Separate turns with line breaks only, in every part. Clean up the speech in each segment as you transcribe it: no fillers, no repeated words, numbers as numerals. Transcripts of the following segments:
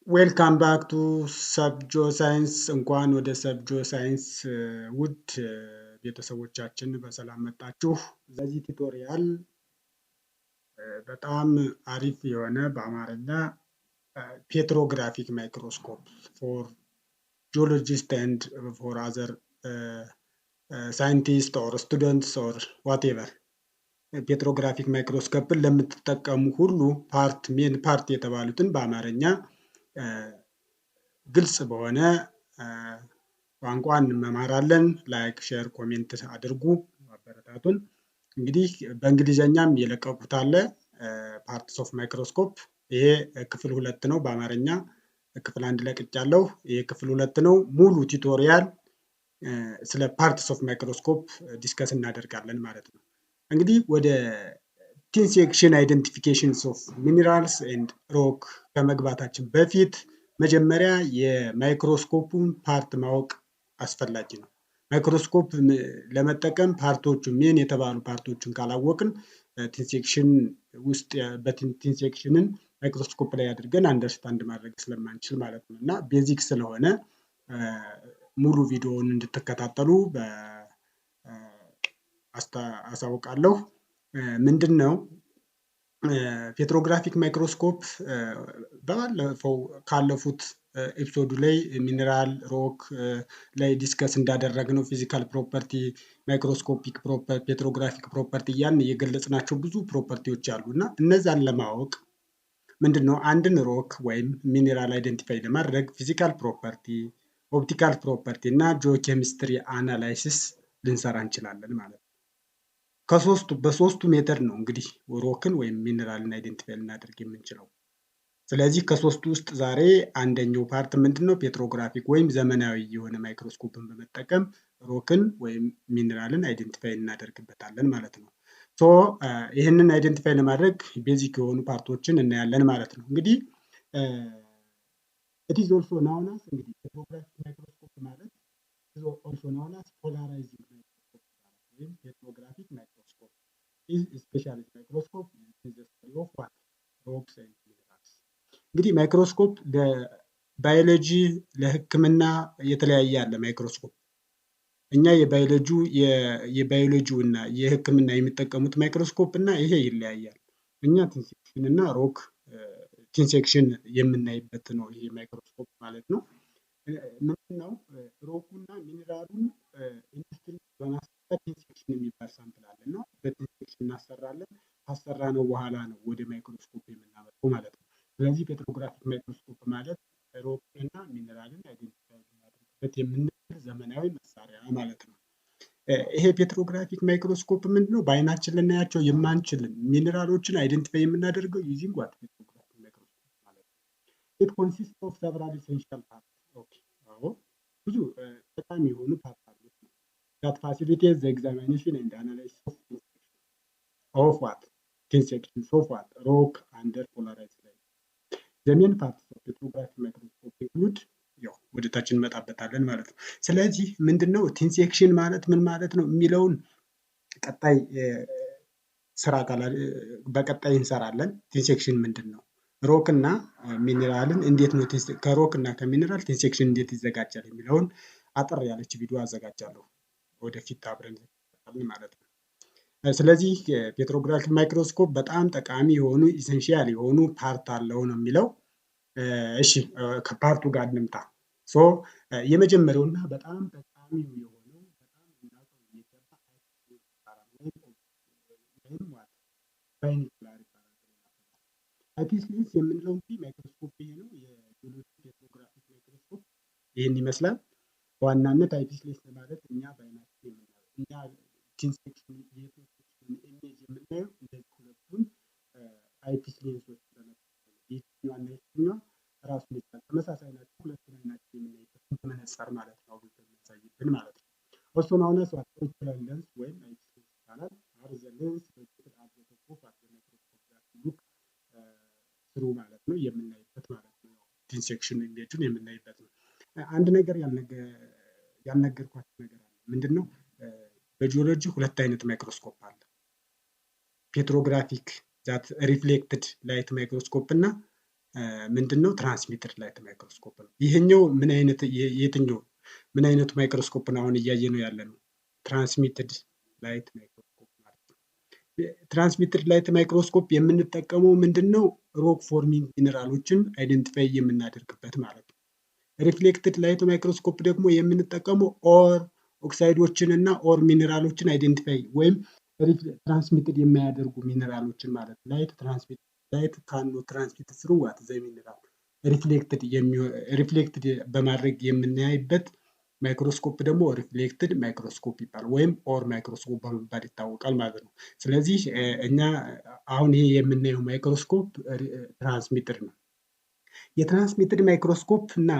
ዌልካም ባክ ቱ ሰብጆ ሳይንስ እንኳን ወደ ሰብጆ ሳይንስ ውድ ቤተሰቦቻችን በሰላም መጣችሁ። በዚህ ቱቶሪያል በጣም አሪፍ የሆነ በአማርኛ ፔትሮግራፊክ ማይክሮስኮፕ ፎር ጂኦሎጂስት ኤንድ ፎር አዘር ሳይንቲስት ኦር ስቱደንትስ ኦር ዋቴቨር ፔትሮግራፊክ ማይክሮስኮፕን ለምትጠቀሙ ሁሉ ሜን ፓርት የተባሉትን በአማርኛ ግልጽ በሆነ ቋንቋ እንማማራለን። ላይክ ሼር ኮሜንት አድርጉ አበረታቱን። እንግዲህ በእንግሊዘኛም የለቀቁት አለ ፓርትስ ኦፍ ማይክሮስኮፕ። ይሄ ክፍል 2 ነው። በአማርኛ ክፍል 1 ለቅቄያለሁ። ይሄ ክፍል 2 ነው። ሙሉ ቱቶሪያል ስለ ፓርትስ ኦፍ ማይክሮስኮፕ ዲስከስ እናደርጋለን ማለት ነው። እንግዲህ ወደ ቲን ሴክሽን አይደንቲፊኬሽንስ ኦፍ ሚኒራልስ ኤንድ ሮክ ከመግባታችን በፊት መጀመሪያ የማይክሮስኮፑን ፓርት ማወቅ አስፈላጊ ነው። ማይክሮስኮፕ ለመጠቀም ፓርቶቹ ሜን የተባሉ ፓርቶችን ካላወቅን ቲን ሴክሽን ውስጥ በቲን ሴክሽንን ማይክሮስኮፕ ላይ አድርገን አንደርስታንድ ማድረግ ስለማንችል ማለት ነው። እና ቤዚክ ስለሆነ ሙሉ ቪዲዮውን እንድትከታተሉ አሳውቃለሁ። ምንድነው ፔትሮግራፊክ ማይክሮስኮፕ? ባለፈው ካለፉት ኤፒሶዱ ላይ ሚነራል ሮክ ላይ ዲስከስ እንዳደረግነው ፊዚካል ፕሮፐርቲ፣ ማይክሮስኮፒክ ፕሮፐርቲ፣ ፔትሮግራፊክ ፕሮፐርቲ እያልን የገለጽናቸው ብዙ ፕሮፐርቲዎች አሉ እና እነዛን ለማወቅ ምንድነው አንድን ሮክ ወይም ሚኔራል አይደንቲፋይ ለማድረግ ፊዚካል ፕሮፐርቲ፣ ኦፕቲካል ፕሮፐርቲ እና ጂኦኬሚስትሪ አናላይሲስ ልንሰራ እንችላለን ማለት ነው። በሶስቱ ሜተድ ነው እንግዲህ ሮክን ወይም ሚነራልን አይደንቲፋይ ልናደርግ የምንችለው። ስለዚህ ከሶስቱ ውስጥ ዛሬ አንደኛው ፓርት ምንድነው ፔትሮግራፊክ ወይም ዘመናዊ የሆነ ማይክሮስኮፕን በመጠቀም ሮክን ወይም ሚነራልን አይደንቲፋይ እናደርግበታለን ማለት ነው። ይህንን አይደንቲፋይ ለማድረግ ቤዚክ የሆኑ ፓርቶችን እናያለን ማለት ነው። እንግዲህ it is also known as እንግዲህ ፔትሮግራፊክ ማይክሮስኮፕ ማለት is also known as polarizing microscope ወይም ፔትሮግራፊክ ማይክሮስኮፕ is a specialist microscope in the study of what rocks and minerals። እንግዲህ ማይክሮስኮፕ ለባዮሎጂ ለሕክምና የተለያየ አለ ማይክሮስኮፕ። እኛ የባዮሎጂው እና የሕክምና የሚጠቀሙት ማይክሮስኮፕ እና ይሄ ይለያያል። እኛ ቲን ሴክሽን እና ሮክ ቲን ሴክሽን የምናይበት ነው ይሄ ማይክሮስኮፕ ማለት ነው። ምንድነው ሮኩና ሚነራሉን ኢንዱስትሪ በማስገባት ቲን ሴክሽን የሚባል ሳምፕል አለ እና በቲን ሴክሽን እናሰራለን። ካሰራነው በኋላ ነው ወደ ማይክሮስኮፕ የምናመጣው ማለት ነው። ስለዚህ ፔትሮግራፊክ ማይክሮስኮፕ ማለት ሮክ እና ሚነራልን አይደንቲፋይ ልናደርግበት የምንችል ዘመናዊ መሳሪያ ማለት ነው። ይሄ ፔትሮግራፊክ ማይክሮስኮፕ ምንድነው በአይናችን ልናያቸው የማንችል ሚነራሎችን አይደንቲፋይ የምናደርገው ዩዚንግ ዋት ፔትሮግራፊክ ማይክሮስኮፕ ማለት ነው። ኢት ኮንሲስት ኦፍ ሰቨራል ኢሴንሻል ፓርትስ። ኦኬ አዎ ብዙ ጠቃሚ የሆኑ ፓርት አሉት ነው that facilitates the examination and analysis of of what tin sections of what rock under polarized light. The main parts of petrographic microscope include ወደ ታች እንመጣበታለን ማለት ነው። ስለዚህ ምንድነው ቲን ሴክሽን ማለት ምን ማለት ነው የሚለውን በቀጣይ እንሰራለን። ቲን ሴክሽን ምንድነው? ሮክ እና ሚነራልን እንዴት ነው ከሮክ እና ከሚነራል ቲን ሴክሽን እንዴት ይዘጋጃል የሚለውን አጠር ያለች ቪዲዮ አዘጋጃለሁ ወደፊት አብረን ማለት ነው። ስለዚህ ፔትሮግራፊክ ማይክሮስኮፕ በጣም ጠቃሚ የሆኑ ኢሰንሺያል የሆኑ ፓርት አለው ነው የሚለው። እሺ ከፓርቱ ጋር እንምጣ። የመጀመሪያውና በጣም ጠቃሚ የሆነው በጣም ልናውቀው የሚገባ ባይኖኩላር ይባላል። አይፒስ ሌንስ የምንለው እንግዲህ ማይክሮስኮፕ ይሄ ነው። የጂኦሎጂ ፔትሮግራፊክ ማይክሮስኮፕ ይህን ይመስላል። በዋናነት አይፒስ ሌንስ ማለት እኛ በአይናችን የምናየው እኛ ቲን ሴክሽን ኢሜጅ የምናየው እንደዚህ ሁለቱን አይፒስ ሌንሶች በመጠቀም የትኛዋና የትኛዋ ራሱን ይችላል ተመሳሳይ ናቸው። ሁለቱን አይናችን የምናይበት መነጽር ማለት ነው የሚያሳይብን ማለት ነው። also known as optical lens ወይም አይፒስ ሌንስ ይባላል። are the lens located at the top of the microscope that look through ማለት ነው የምናይበት ማለት ነው። ቲን ሴክሽን ኢሜጁን የምናይበት ነው። አንድ ነገር ያልነገርኳችሁ ነገር አለ። ምንድነው? በጂኦሎጂ ሁለት አይነት ማይክሮስኮፕ አለ። ፔትሮግራፊክ ዛት ሪፍሌክትድ ላይት ማይክሮስኮፕ እና ምንድነው ትራንስሚትድ ላይት ማይክሮስኮፕ ነው። ይሄኛው ምን አይነት የትኛው ምን አይነቱ ማይክሮስኮፕ ነው አሁን እያየ ነው ያለ ነው? ትራንስሚትድ ላይት ማይክሮስኮፕ ማለት ነው። ትራንስሚትድ ላይት ማይክሮስኮፕ የምንጠቀመው ምንድነው ሮክ ፎርሚንግ ሚነራሎችን አይደንቲፋይ የምናደርግበት ማለት ነው። ሪፍሌክትድ ላይት ማይክሮስኮፕ ደግሞ የምንጠቀመው ኦር ኦክሳይዶችን እና ኦር ሚነራሎችን አይደንቲፋይ ወይም ትራንስሚትድ የማያደርጉ ሚነራሎችን ማለት ላይት ካኖ ትራንስሚት ስሩ ዋት ዘ ሚነራል ሪፍሌክትድ በማድረግ የምናይበት ማይክሮስኮፕ ደግሞ ሪፍሌክትድ ማይክሮስኮፕ ይባላል ወይም ኦር ማይክሮስኮፕ በመባል ይታወቃል ማለት ነው። ስለዚህ እኛ አሁን ይሄ የምናየው ማይክሮስኮፕ ትራንስሚትድ ነው። የትራንስሚትድ ማይክሮስኮፕ እና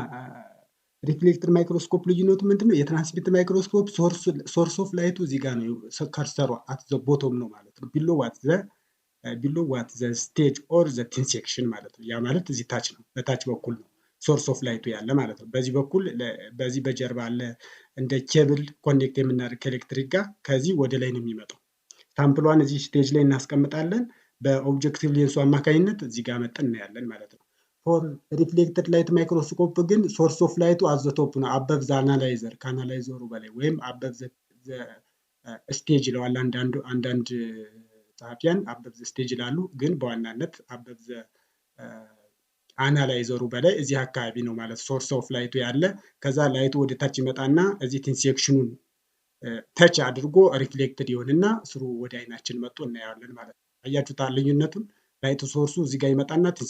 ሪፍሌክትድ ማይክሮስኮፕ ልዩነቱ ምንድነው? የትራንስሚትድ ማይክሮስኮፕ ሶርስ ኦፍ ላይቱ እዚህ ጋር ነው፣ ከርሰሯ አት ዘ ቦቶም ነው ማለት ነው። ቢሎ ዋት ዘ ስቴጅ ኦር ዘ ቲን ሴክሽን ማለት ነው። ያ ማለት እዚህ ታች ነው፣ በታች በኩል ነው ሶርስ ኦፍ ላይቱ ያለ ማለት ነው። በዚህ በኩል በዚህ በጀርባ አለ እንደ ኬብል ኮኔክት የምናደርግ ከኤሌክትሪክ ጋር ከዚህ ወደ ላይ ነው የሚመጣው። ሳምፕሏን እዚህ ስቴጅ ላይ እናስቀምጣለን። በኦብጀክቲቭ ሌንሱ አማካኝነት እዚህ ጋር መጠን እናያለን ማለት ነው። ፎር ሪፍሌክትድ ላይት ማይክሮስኮፕ ግን ሶርስ ኦፍ ላይቱ አዘቶፕ ነው፣ አበብ ዘ አናላይዘር ከአናላይዘሩ በላይ ወይም አበብ ዘ ስቴጅ ይለዋል አንዳንድ ጸሐፊያን አበብ ዘ ስቴጅ ይላሉ። ግን በዋናነት አበብ ዘ አናላይዘሩ በላይ እዚህ አካባቢ ነው ማለት ሶርስ ኦፍ ላይቱ ያለ። ከዛ ላይቱ ወደ ታች ይመጣና እዚህ ቲን ሴክሽኑን ተች አድርጎ ሪፍሌክትድ ይሆንና ስሩ ወደ አይናችን መጥቶ እናየዋለን ማለት ነው። አያችሁታ ልዩነቱን? ላይቱ ሶርሱ እዚህ ጋር ይመጣና ቲን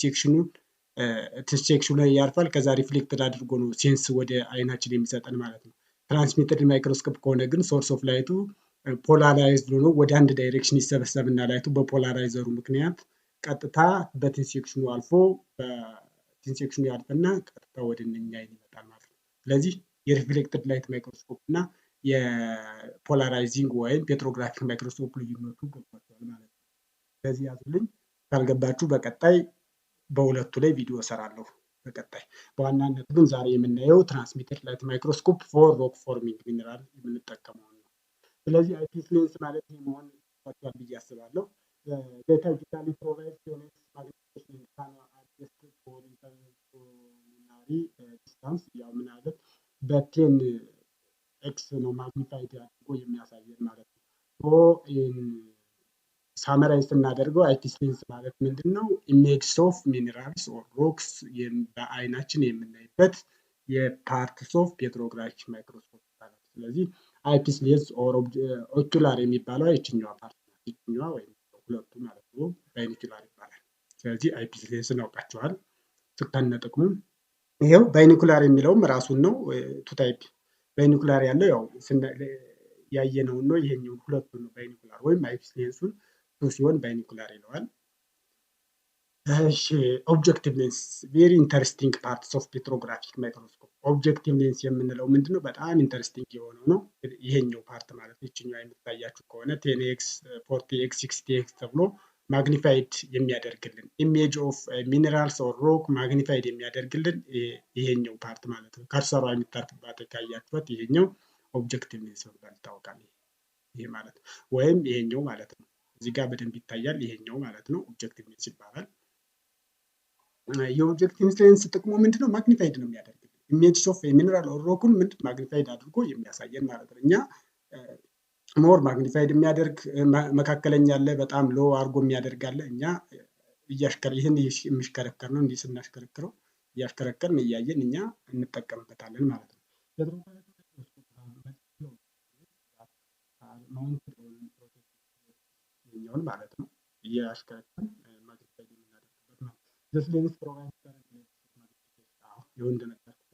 ሴክሽኑ ላይ ያርፋል። ከዛ ሪፍሌክትድ አድርጎ ነው ሴንስ ወደ አይናችን የሚሰጠን ማለት ነው። ትራንስሚትድ ማይክሮስኮፕ ከሆነ ግን ሶርስ ኦፍ ላይቱ ፖላራይዝድ ሆኖ ወደ አንድ ዳይሬክሽን ይሰበሰብና ላይቱ በፖላራይዘሩ ምክንያት ቀጥታ በቲን ሴክሽኑ አልፎ በቲን ሴክሽኑ ያልፍና ቀጥታ ወደ እኛ አይን ይመጣል ማለት ነው። ስለዚህ የሪፍሌክትድ ላይት ማይክሮስኮፕ እና የፖላራይዚንግ ወይም ፔትሮግራፊክ ማይክሮስኮፕ ልዩነቱ ገብቷቸዋል ማለት ነው። ስለዚህ ያዙልኝ። ካልገባችሁ በቀጣይ በሁለቱ ላይ ቪዲዮ እሰራለሁ በቀጣይ። በዋናነት ግን ዛሬ የምናየው ትራንስሚትድ ላይት ማይክሮስኮፕ ፎር ሮክ ፎርሚንግ ሚነራል የምንጠቀመው ነው። ስለዚህ አይፒስ ሌንስ ማለት ይሄ መሆን ይችላል ብዬ አስባለሁ። ዲጂታሊ ፕሮቫይድ ማግኒፊኬሽን ካን አድጀስት ፎር ኢንተርዲስፕሊናሪ ዲስታንስ ያው ምን አለ በቴን ኤክስ ነው ማግኒፋይድ አድርጎ የሚያሳየን ማለት ነው። ሳመራይዝ ስናደርገው አይፒስ ሌንስ ማለት ምንድን ነው? ኢሜጅስ ኦፍ ሚነራልስ ኦር ሮክስ በአይናችን የምናይበት የፓርትስ ኦፍ ፔትሮግራፊክ ማይክሮስኮፕ ይባላል። ስለዚህ አይፒስ ሌንስ ኦር ኦኩላር የሚባለው ይችኛዋ ፓርት ናት። ይችኛዋ ወይም ሁለቱ ማለት ነው ባይኒኩላር ይባላል። ስለዚህ አይፒስ ሌንስ እናውቃቸዋል ስከነ ጥቅሙ። ይሄው ባይኒኩላር የሚለውም ራሱን ነው ቱ ታይፕ ባይኒኩላር ያለው ያው ያየነው ነው። ይሄኛው ሁለቱ ነው ባይኒኩላር ወይም አይፒስ ሌንሱን ቱ ሲሆን ባይኒኩላር ይለዋል። እሺ ኦብጀክቲቭ ሌንስ ቬሪ ኢንተረስቲንግ ፓርትስ ኦፍ ፔትሮግራፊክ ማይክሮስኮፕ። ኦብጀክቲቭ ሌንስ የምንለው ምንድነው? በጣም ኢንተረስቲንግ የሆነው ነው ይሄኛው ፓርት ማለት ነው። ይችኛው የምታያችሁ ከሆነ 10x 40x 60x ተብሎ ማግኒፋይድ የሚያደርግልን ኢሜጅ ኦፍ ሚነራልስ ኦር ሮክ ማግኒፋይድ የሚያደርግልን ይሄኛው ፓርት ማለት ነው። ከርሰሯ የሚታርፍባት ካያችሁት ይሄኛው ኦብጀክቲቭ ሌንስ በመባል ይታወቃል። ይሄ ማለት ነው ወይም ይሄኛው ማለት ነው። እዚህ ጋር በደንብ ይታያል። ይሄኛው ማለት ነው ኦብጀክቲቭ ሌንስ ይባላል። የኦብጀክቲቭ ሌንስ ጥቅሙ ምንድነው? ማግኒፋይድ ነው የሚያደርግልን ኢሜጅ ኦፍ ሚነራል ኦር ሮክን ምንድን ማግኒፋይድ አድርጎ የሚያሳየን ማለት ነው። እኛ ሞር ማግኒፋይድ የሚያደርግ መካከለኛ አለ፣ በጣም ሎ አድርጎ የሚያደርግ አለ። እኛ ይህን የሚሽከረከር ነው። እንዲህ ስናሽከረክረው እያሽከረከርን እያየን እኛ እንጠቀምበታለን ማለት ነው። ይሄኛውን ማለት ነው እያሽከረከርን ማግኒፋይድ የምናደርግበት ነው። this lens provides current magnification ይሁን እንደነገርኩህ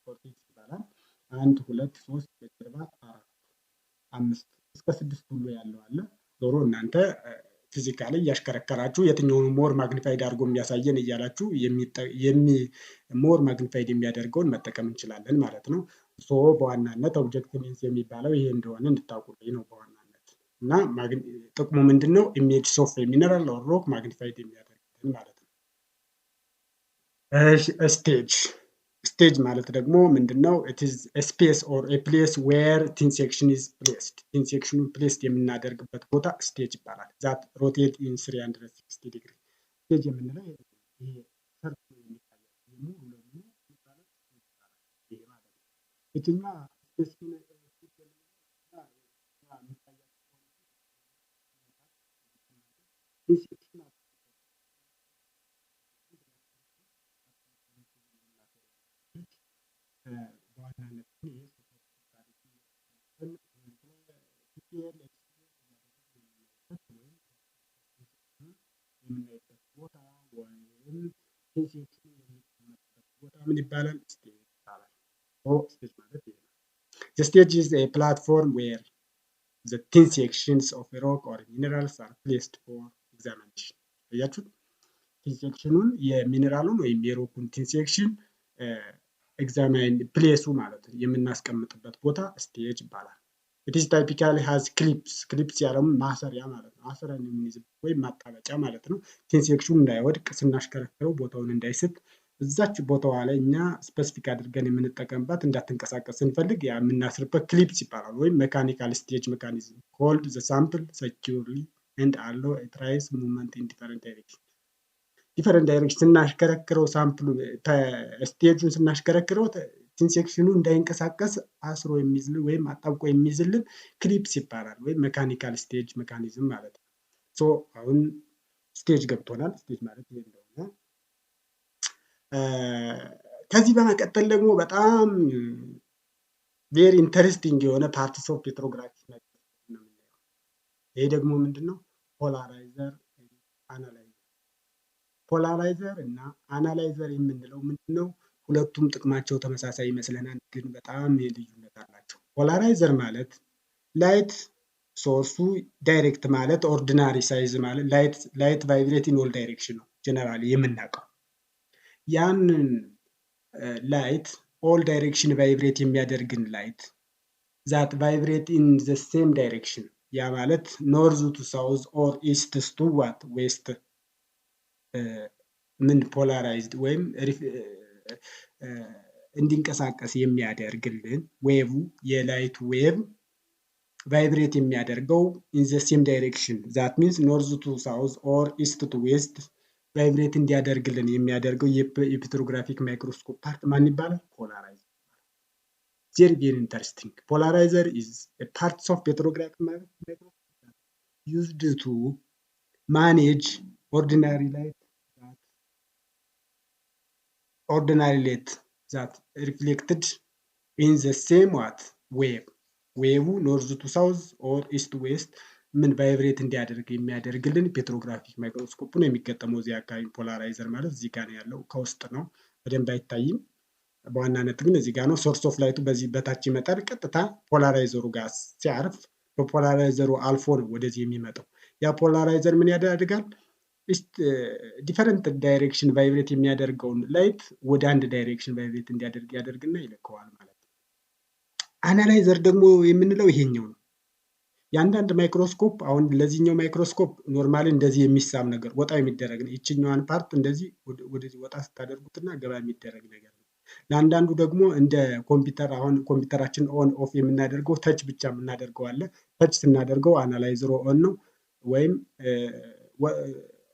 ፎርቴክስ ይባላል። 1 2 3 በጀርባ 4 5 እስከ 6 ሁሉ ያለው አለ። ዞሮ እናንተ ፊዚካሊ እያሽከረከራችሁ የትኛውን ሞር ማግኒፋይድ አድርጎ የሚያሳየን እያላችሁ ሞር ማግኒፋይድ የሚያደርገውን መጠቀም እንችላለን ማለት ነው። ሶ በዋናነት ኦብጀክቲቭ ሌንስ የሚባለው ይሄ እንደሆነ እንድታውቁልኝ ነው በዋናነት። እና ጥቅሙ ምንድነው? ኢሜጅ ኦፍ ሚነራል ኦር ሮክ ማግኒፋይድ የሚያደርግልን ማለት ነው። ስቴጅ ማለት ደግሞ ምንድነው? it is a space or a place where thin section is placed thin section placed የምናደርግበት ቦታ ስቴጅ ይባላል። that rotate in 360 degree ስቴጅ የምንለው ይሄ ይችኛ በዋናነት የምናይበት ቦታ ወይም ቴንሴክሽኑ የሚቀመጥበት ቦታ ምን ይባላል? ስቴጅ ይባላል። ስቴጅ ማለት ይሄ ነው። The stage is a platform where the thin sections of a rock or minerals are placed for examination. አያችሁት? ቲንሴክሽኑን የሚኔራሉን ወይም የሮኩን ቲንሴክሽን ኤግዛማይን ፕሌሱ ማለት ነው የምናስቀምጥበት ቦታ ስቴጅ ይባላል። It is typically has clips. clips ያለውም ማሰሪያ ማለት ነው። ማሰሪያ የምንይዝበት ወይም ማጣበቂያ ማለት ነው። ቲንሴክሽኑ እንዳይወድቅ ስናሽከረክረው ቦታውን እንዳይስት እዛች ቦታዋ ላይ እኛ ስፔሲፊክ አድርገን የምንጠቀምባት እንዳትንቀሳቀስ ስንፈልግ ያ የምናስርበት ክሊፕስ ይባላል። ወይም ሜካኒካል ስቴጅ ሜካኒዝም ሆልድ ዘ ሳምፕል securely and allow a trace movement in different direction. ዲፈረንት ዳይሬክሽን ስናሽከረክረው ሳምፕሉ ስቴጁን ስናሽከረክረው ቲንሴክሽኑ እንዳይንቀሳቀስ አስሮ የሚይዝልን ወይም አጣብቆ የሚይዝልን ክሊፕስ ይባላል። ወይም ሜካኒካል ስቴጅ ሜካኒዝም ማለት ነው። ሶ አሁን ስቴጅ ገብቶናል። ስቴጅ ማለት ይሄ እንደሆነ ከዚህ በመቀጠል ደግሞ በጣም ቬሪ ኢንተረስቲንግ የሆነ ፓርትስ ኦፍ ፔትሮግራፊክ ማይክሮስኮፕ ነው የምናየው። ይሄ ደግሞ ምንድነው? ፖላራይዘር አናላይዘር። ፖላራይዘር እና አናላይዘር የምንለው ምንድነው? ሁለቱም ጥቅማቸው ተመሳሳይ ይመስለናል፣ ግን በጣም ልዩነት አላቸው። ፖላራይዘር ማለት ላይት ሶርሱ ዳይሬክት ማለት ኦርዲናሪ ሳይዝ ማለት ላይት ቫይብሬት ኢን ኦል ዳይሬክሽን ነው ጀነራሊ የምናውቀው። ያንን ላይት ኦል ዳይሬክሽን ቫይብሬት የሚያደርግን ላይት ዛት ቫይብሬት ኢን ዘ ሴም ዳይሬክሽን ያ ማለት ኖርዝ ቱ ሳውዝ ኦር ኢስትስ ቱ ዋት ዌስት ምን ፖላራይዝድ ወይም እንዲንቀሳቀስ የሚያደርግልን ዌቭ የላይት ዌቭ ቫይብሬት የሚያደርገው ኢን ዘ ሴም ዳይሬክሽን ዛት ሚንስ ኖርዝ ቱ ሳውዝ ኦር ኢስት ቱ ዌስት ቫይብሬት እንዲያደርግልን የሚያደርገው የፔትሮግራፊክ ማይክሮስኮፕ ፓርት ማን ይባላል? ፖላራይዘር። ቬሪ ቬሪ ኢንተረስቲንግ። ፖላራይዘር ኢዝ a parts of petrographic microscope used to manage ordinary light that reflected in the same what wave ዌቭ ኖርዝ ቱ ሳውዝ ኦር ኢስት ዌስት ምን ቫይብሬት እንዲያደርግ የሚያደርግልን ፔትሮግራፊክ ማይክሮስኮፕ ነው የሚገጠመው እዚህ አካባቢ። ፖላራይዘር ማለት እዚህ ጋር ነው ያለው፣ ከውስጥ ነው፣ በደንብ አይታይም። በዋናነት ግን እዚህ ጋር ነው። ሶርስ ኦፍ ላይቱ በዚህ በታች ይመጣል። ቀጥታ ፖላራይዘሩ ጋር ሲያርፍ በፖላራይዘሩ አልፎ ነው ወደዚህ የሚመጣው። ያ ፖላራይዘር ምን ያደርጋል? ዲፈረንት ዳይሬክሽን ቫይብሬት የሚያደርገውን ላይት ወደ አንድ ዳይሬክሽን ቫይብሬት እንዲያደርግ ያደርግና ይለከዋል ማለት ነው። አናላይዘር ደግሞ የምንለው ይሄኛው ነው። የአንዳንድ ማይክሮስኮፕ አሁን ለዚህኛው ማይክሮስኮፕ ኖርማሊ እንደዚህ የሚሳብ ነገር ወጣ የሚደረግ ነው። ይችኛዋን ፓርት እንደዚህ ወደዚህ ወጣ ስታደርጉትና ገባ የሚደረግ ነገር ነው። ለአንዳንዱ ደግሞ እንደ ኮምፒውተር አሁን ኮምፒውተራችን ኦን ኦፍ የምናደርገው ተች ብቻ የምናደርገው አለ። ተች ስናደርገው አናላይዘሩ ኦን ነው፣ ወይም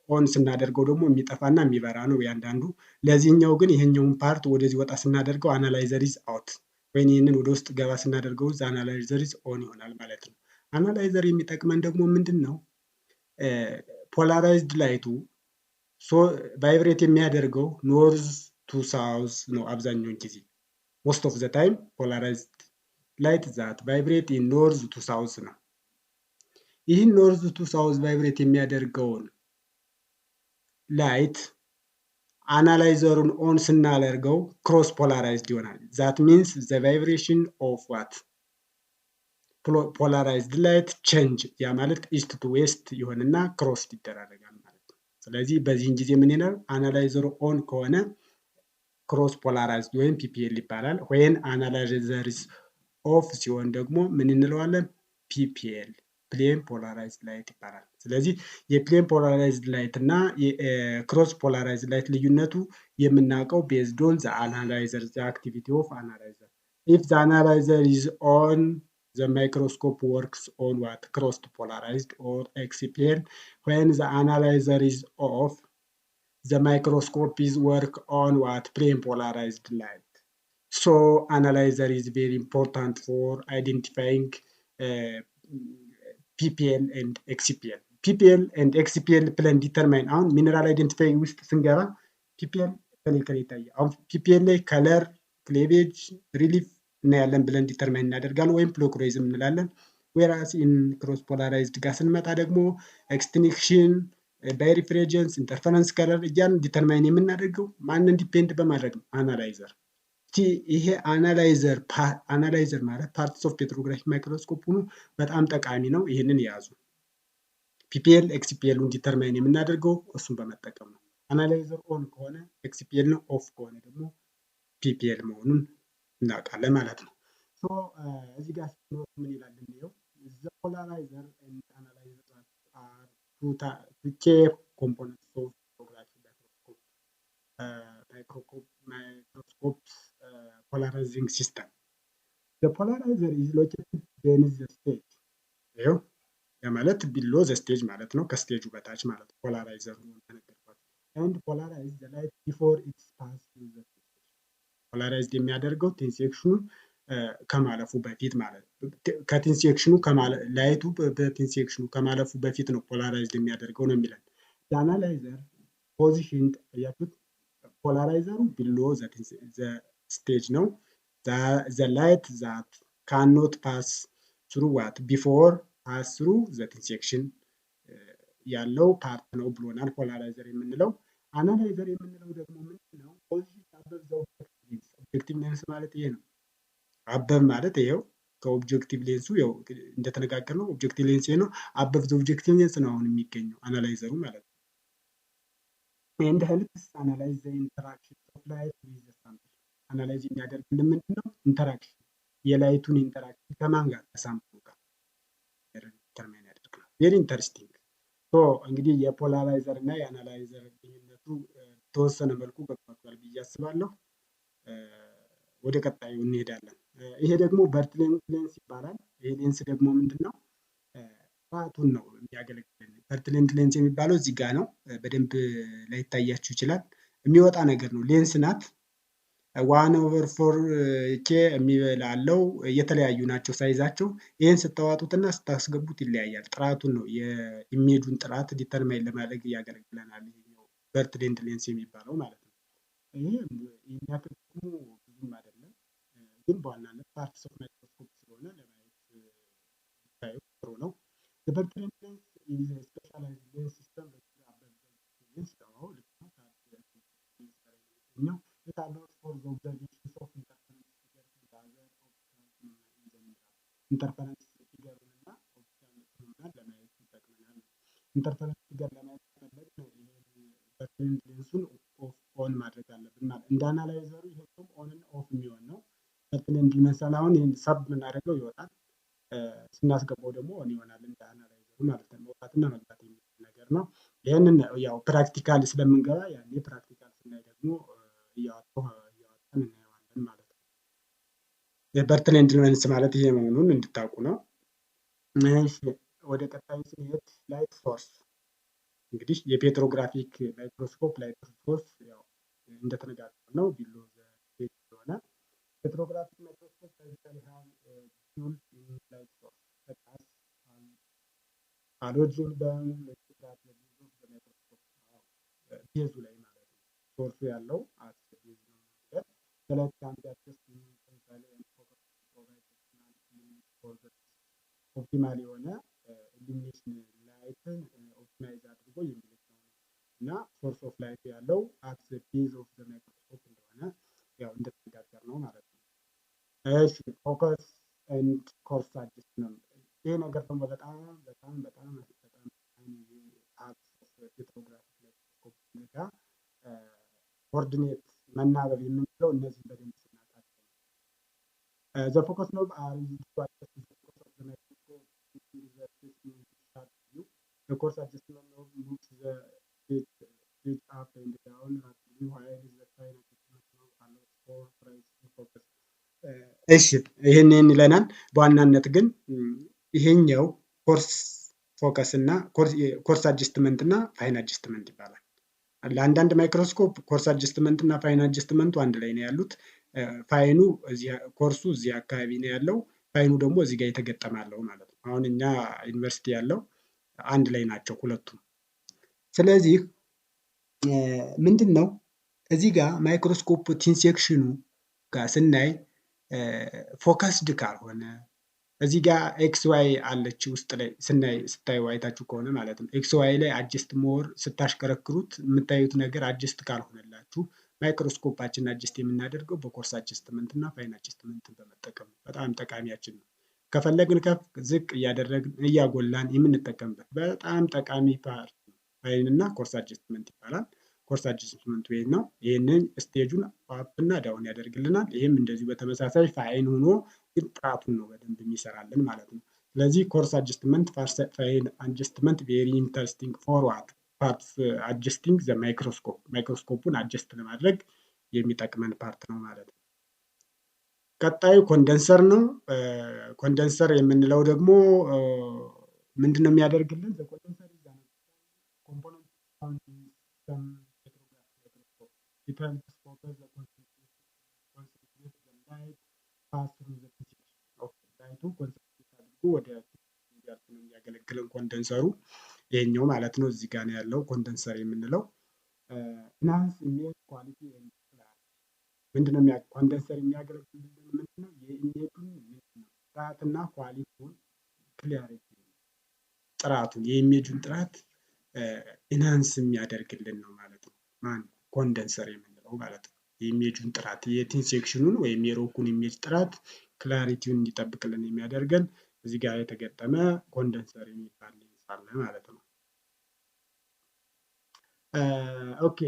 ኦን ስናደርገው ደግሞ የሚጠፋና የሚበራ ነው ያንዳንዱ። ለዚህኛው ግን ይሄኛውን ፓርት ወደዚህ ወጣ ስናደርገው አናላይዘር ኢዝ አውት፣ ወይም ይህንን ወደ ውስጥ ገባ ስናደርገው አናላይዘር ኢዝ ኦን ይሆናል ማለት ነው። አናላይዘር የሚጠቅመን ደግሞ ምንድን ነው? ፖላራይዝድ ላይቱ ቫይብሬት የሚያደርገው ኖርዝ ቱ ሳውዝ ነው አብዛኛውን ጊዜ። ሞስት ኦፍ ዘ ታይም ፖላራይዝድ ላይት ዛት ቫይብሬት ኢን ኖርዝ ቱ ሳውዝ ነው። ይህን ኖርዝ ቱ ሳውዝ ቫይብሬት የሚያደርገውን ላይት አናላይዘሩን ኦን ስናደርገው ክሮስ ፖላራይዝድ ይሆናል። ዛት ሚንስ ዘ ቫይብሬሽን ኦፍ ዋት ፖላራይዝድ ላይት ቼንጅ፣ ያ ማለት ኢስት ቱ ዌስት ይሆንና ክሮስ ይደራረጋል ማለት ነው። ስለዚህ በዚህን ጊዜ ምን ይላል? አናላይዘሩ ኦን ከሆነ ክሮስ ፖላራይዝድ ወይም ፒፒኤል ይባላል። ወይም አናላይዘር ኦፍ ሲሆን ደግሞ ምን እንለዋለን? ፒፒኤል ፕሌን ፖላራይዝድ ላይት ይባላል። ስለዚህ የፕሌን ፖላራይዝድ ላይት እና የክሮስ ፖላራይዝድ ላይት ልዩነቱ የምናውቀው ቤዝድ ኦን ዘ አናላይዘር ዘ አክቲቪቲ ኦፍ አናላይዘር ኢፍ ዘ አናላይዘር ኢዝ ኦን the microscope works on what crossed polarized or XPL. When the analyzer is off, the microscope is work on what plane polarized light. So analyzer is very important for identifying ፒፒኤል ኤንድ ኤክሲፒኤል ፒፒኤል ኤንድ ኤክሲፒኤል ብለን ዲተርማይን አሁን ሚነራል አይደንቲፋይ ውስጥ ስንገባ ፒፒኤል ከላይ ይታያል። አሁን ፒፒኤል ላይ ከለር፣ ክሌቬጅ፣ ሪሊፍ እናያለን ብለን ዲተርማይን እናደርጋለን ወይም ፕሎክሮይዝም እንላለን። ዌራስ ኢን ክሮስ ፖላራይዝድ ጋር ስንመጣ ደግሞ ኤክስቲንክሽን፣ ባይሪፍሬጀንስ፣ ኢንተርፈረንስ ከለር እያልን ዲተርማይን የምናደርገው ማንን ዲፔንድ በማድረግ ነው? አናላይዘር። ይሄ አናላይዘር ማለት ፓርትስ ኦፍ ፔትሮግራፊክ ማይክሮስኮፕ ሆኖ በጣም ጠቃሚ ነው። ይህንን የያዙ ፒፒኤል ኤክሲፒኤሉን ዲተርማይን የምናደርገው እሱን በመጠቀም ነው። አናላይዘር ኦን ከሆነ ኤክሲፒኤል ነው፣ ኦፍ ከሆነ ደግሞ ፒፒኤል መሆኑን እናውቃለን ማለት ነው። እዚህ ጋር ሲኖር ምን ይላል እንየው። ዘ ፖላራይዘር ኤንድ አናላይዘር አር ቱ ኬ ኮምፖነንትስ ኦፍ ፔትሮግራፊክ ማይክሮስኮፕ polarizing system. The polarizer is located beneath the stage. ይኸው ማለት ቢሎ ዘ ስቴጅ ማለት ነው፣ ከስቴጁ በታች ማለት ነው። ፖላራይዘሩ ተነገርኳችሁ። and polarize the light before it pass through the stage. ፖላራይዝድ የሚያደርገው ቲንሴክሽኑ ከማለፉ በፊት ማለት ነው። ከቲንሴክሽኑ ላይቱ በቲንሴክሽኑ ከማለፉ በፊት ነው ፖላራይዝድ የሚያደርገው ነው የሚለን። the analyzer positioned ያያችሁት ፖላራይዘሩ ቢሎ ዘ ስቴጅ ነው። the light that cannot pass through what before pass through the intersection ያለው ፓርት ነው ብሎናል። ፖላራይዘር የምንለው አናላይዘር የምንለው ደግሞ ምንድን ነው? ፖዚሽን አበብ ዘ ኦብጀክቲቭ ሌንስ ማለት ይሄ ነው። አበብ ማለት ይሄው ከኦብጀክቲቭ ሌንሱ ያው እንደተነጋገርነው ኦብጀክቲቭ ሌንስ ነው። አበብ ዘ ኦብጀክቲቭ ሌንስ ነው አሁን የሚገኘው አናላይዘሩ ማለት ነው። and helps analyze the interaction of light with the sample. አናላይዝ የሚያደርግልን ምንድን ነው? ኢንተራክሽን፣ የላይቱን ኢንተራክሽን ከማን ጋር? ከሳምፕሉ ጋር ዲተርማይን ያደርጋል። ቬሪ ኢንተረስቲንግ። እንግዲህ የፖላራይዘር እና የአናላይዘር ልዩነቱ በተወሰነ መልኩ ገብቷችኋል ብዬ አስባለሁ። ወደ ቀጣዩ እንሄዳለን። ይሄ ደግሞ በርትሌንስ ሌንስ ይባላል። ይሄ ሌንስ ደግሞ ምንድን ነው? ፓርቱን ነው የሚያገለግለን። በርትሌንስ ሌንስ የሚባለው እዚህ ጋር ነው። በደንብ ላይታያችሁ ይችላል። የሚወጣ ነገር ነው። ሌንስ ናት። 1/4 ኬ የሚበላለው የተለያዩ ናቸው ሳይዛቸው። ይህን ስታዋጡትና ስታስገቡት ይለያያል። ጥራቱን ነው የኢሜጁን ጥራት ዲተርማይን ለማድረግ ያገለግለናል። በርትሌንስ ሌንስ የሚባለው ማለት ነው። ይሄ የሚያክል ጥቅሙ ብዙም አይደለም፣ ግን በዋናነት ፓርትስ ኦፍ ማይክሮስኮፕ ስለሆነ ለማየት ብታዩ ጥሩ ነው። በርትሌንስ ሌንስ ኢዝ ኤ ስፔሻላይዝድ ሌንስ ሲስተም ሌንስ ነው። ልክ ነው። it allows for the observations of interference figures with other optical interference figure እና optical phenomena ለማየት ይጠቅመናል። ኢንተርፈረንስ ፊገር ለማየት ከፈለግን በርትሌንስ ሌንሱን ኦን ማድረግ አለብን ማለት። እንደ አናላይዘሩ ይሄም ኦን ኦፍ የሚሆን ነው። በርትሌንስ ለምሳሌ አሁን ይሄን ሰብ የምናደርገው ይወጣል፣ ስናስገባው ደግሞ ኦን ይሆናል። እንደ አናላይዘሩ ማለት ነው። መውጣትና መግባት የሚል ነገር ነው። ይህንን ያው ፕራክቲካል ስለምንገባ ያኔ ፕራክቲካል ስናይ ደግሞ እያወጣን እናየዋለን ማለት ነው። የበርትሌንስ ሌንስ ማለት ይሄ መሆኑን እንድታውቁ ነው። እሺ ወደ ቀጣዩ ስንሄድ ላይት ሶርስ። እንግዲህ የፔትሮግራፊክ ማይክሮስኮፕ ላይት ሶርስ ያው እንደተነጋገርነው ቢሎ ዘ ስለሆነ ፔትሮግራፊክ ማይክሮስኮፕ basically have built in light source such as halogen bulb, etc. ቤዙ ላይ ማለት ነው። ሶርሱ ያለው ቤዝ ነው ማለት ስለዚህ አንድ አጀስት ለምሳሌ ኦፕቲማል የሆነ ኢሉሚኔሽን ላይትን ኦፕቲማይዝ አድርጎ የሚልክ ነው እና ሶርስ ኦፍ ላይት ያለው አት ዘ ቤዝ ኦፍ ዘ ማይክሮስኮፕ እንደሆነ ያው እንደተነጋገርነው ማለት ነው። እሺ ፎከስ ኤንድ ኮርስ አጀስትመንት። ይሄ ነገር ደግሞ በጣም ፔትሮግራፊክ ማይክሮስኮፕ ጋር ኮኦርዲኔት መናበብ የምንችለው እነዚህ በደንብ ስናውቃቸው ነው። ዘ ፎከስ ኖብ አር ዩዝድ ቱ አጀስት ዘ ፎከስ ኦፍ ዘ ማይክሮስኮፕ ዊዝ ዘ ስፔሲፊክ ሻርፕ ቪው። ዘ ኮርስ አጀስትመንት ኖብ ሙቭስ ዘ ፔጅ አፕ ኤንድ ዳውን rapidly while the fine adjustment knob allows for precise focus። እሺ ይሄንን ይለናል። በዋናነት ግን ይሄኛው ኮርስ ፎከስ እና ኮርስ አጀስትመንት እና ፋይን አጀስትመንት ይባላል። ለአንዳንድ ማይክሮስኮፕ ኮርስ አጀስትመንት እና ፋይን አጀስትመንቱ አንድ ላይ ነው ያሉት። ፋይኑ ኮርሱ እዚህ አካባቢ ነው ያለው። ፋይኑ ደግሞ እዚህ ጋር የተገጠማለው ማለት ነው። አሁን እኛ ዩኒቨርሲቲ ያለው አንድ ላይ ናቸው ሁለቱም። ስለዚህ ምንድን ነው እዚህ ጋር ማይክሮስኮፕ ቲንሴክሽኑ ጋር ስናይ ፎከስድ ካልሆነ እዚህ ጋር ኤክስ ዋይ አለች ውስጥ ላይ ስታዩ አይታችሁ ከሆነ ማለት ነው። ኤክስ ዋይ ላይ አጀስት ሞር ስታሽከረክሩት የምታዩት ነገር አጀስት ካልሆነላችሁ ማይክሮስኮፓችን አጀስት የምናደርገው በኮርስ አጀስትመንት እና ፋይን አጀስትመንትን በመጠቀም ነው። በጣም ጠቃሚያችን ነው። ከፈለግን ከፍ ዝቅ እያደረግን እያጎላን የምንጠቀምበት በጣም ጠቃሚ ፓርት ነው። ፋይን እና ኮርስ አጀስትመንት ይባላል። ኮርስ አጀስትመንት ወይ ነው። ይህንን ስቴጁን አፕ እና ዳውን ያደርግልናል። ይህም እንደዚሁ በተመሳሳይ ፋይን ሆኖ ግን ጥራቱን ነው በደንብ የሚሰራልን ማለት ነው። ስለዚህ ኮርስ አጀስትመንት ፋይን አጀስትመንት ቬሪ ኢንተረስቲንግ ፎርዋርድ ፓርት አጀስቲንግ ዘ ማይክሮስኮፕ ማይክሮስኮፑን አጀስት ለማድረግ የሚጠቅመን ፓርት ነው ማለት ነው። ቀጣዩ ኮንደንሰር ነው። ኮንደንሰር የምንለው ደግሞ ምንድን ነው የሚያደርግልን? ኮንደንሰር ኮምፖነንት ወደ የሚያገለግለን ኮንደንሰሩ ይሄኛው ማለት ነው። እዚህ ጋር ነው ያለው ኮንደንሰር የምንለው ኢንሃንስ ኢሜጅ ኳሊቲ ምንድነው ኮንደንሰር የሚያገለግልልን ምንድነው? የኢሜጁን ጥራትና ኳሊቲውን ክሊያሪቲ ጥራቱን የኢሜጁን ጥራት ኢንሃንስ የሚያደርግልን ነው ማለት ነው። ማን ኮንደንሰር የምንለው ማለት ነው። የኢሜጁን ጥራት የቲን ሴክሽኑን ወይም የሮኩን ኢሜጅ ጥራት ክላሪቲውን እንዲጠብቅልን የሚያደርገን እዚህ ጋር የተገጠመ ኮንደንሰር የሚባል ሌንስ አለ ማለት ነው። ኦኬ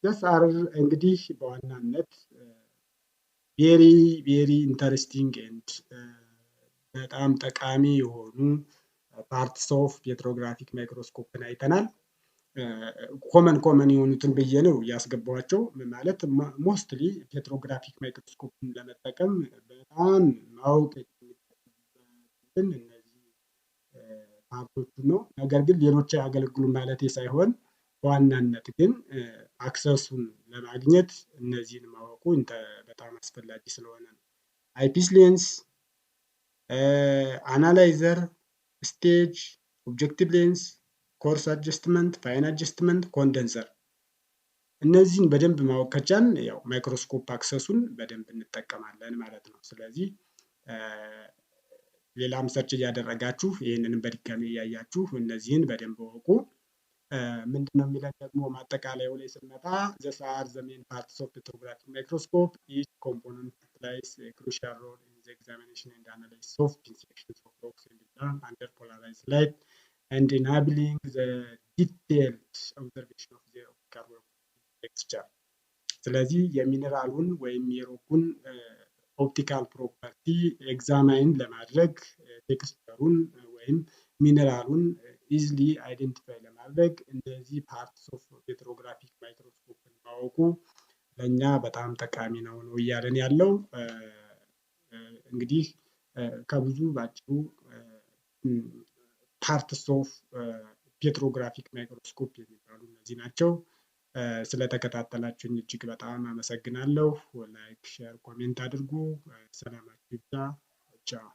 ጀስአር እንግዲህ በዋናነት ቬሪ ቬሪ ኢንተረስቲንግ ኤንድ በጣም ጠቃሚ የሆኑ ፓርትስ ኦፍ ፔትሮግራፊክ ማይክሮስኮፕን አይተናል። ኮመን የሆኑትን ብዬ ነው ያስገባኋቸው። ማለት ሞስትሊ ፔትሮግራፊክ ማይክሮስኮፕን ለመጠቀም በጣም ማወቅ የሚጠቅምበትን እነዚህ ፓርቶቹ ነው። ነገር ግን ሌሎች አያገለግሉም ማለቴ ሳይሆን በዋናነት ግን አክሰሱን ለማግኘት እነዚህን ማወቁ በጣም አስፈላጊ ስለሆነ ነው። አይፒስ ሌንስ፣ አናላይዘር፣ ስቴጅ፣ ኦብጀክቲቭ ሌንስ፣ ኮርስ አጀስትመንት፣ ፋይን አጀስትመንት፣ ኮንደንሰር እነዚህን በደንብ ማወቅ ከቻልን ያው ማይክሮስኮፕ አክሰሱን በደንብ እንጠቀማለን ማለት ነው። ስለዚህ ሌላም ሰርች እያደረጋችሁ ይህንንም በድጋሚ እያያችሁ እነዚህን በደንብ ወቁ። ምንድነው የሚለን ደግሞ ማጠቃለያው ላይ ስንመጣ these are the main parts of petrographic microscope. Each component plays a crucial role in the examination and analysis of sections of rocks and done under polarized light and enabling the detailed observation of their optical texture. ስለዚህ የሚነራሉን ወይም የሮኩን ኦፕቲካል ፕሮፐርቲ ኤግዛማይን ለማድረግ ቴክስቸሩን ወይም ሚነራሉን ኢዝሊ አይደንቲፋይ ለማድረግ እነዚህ ፓርትስ ኦፍ ፔትሮግራፊክ ማይክሮስኮፕን ማወቁ ለእኛ በጣም ጠቃሚ ነው እያለን ያለው። እንግዲህ ከብዙ ባጭሩ ፓርትስ ኦፍ ፔትሮግራፊክ ማይክሮስኮፕ የሚባሉ እነዚህ ናቸው። ስለተከታተላችሁኝ እጅግ በጣም አመሰግናለሁ። ላይክ፣ ሼር፣ ኮሜንት አድርጉ። ሰላማችሁ ይብዛ። ቻው።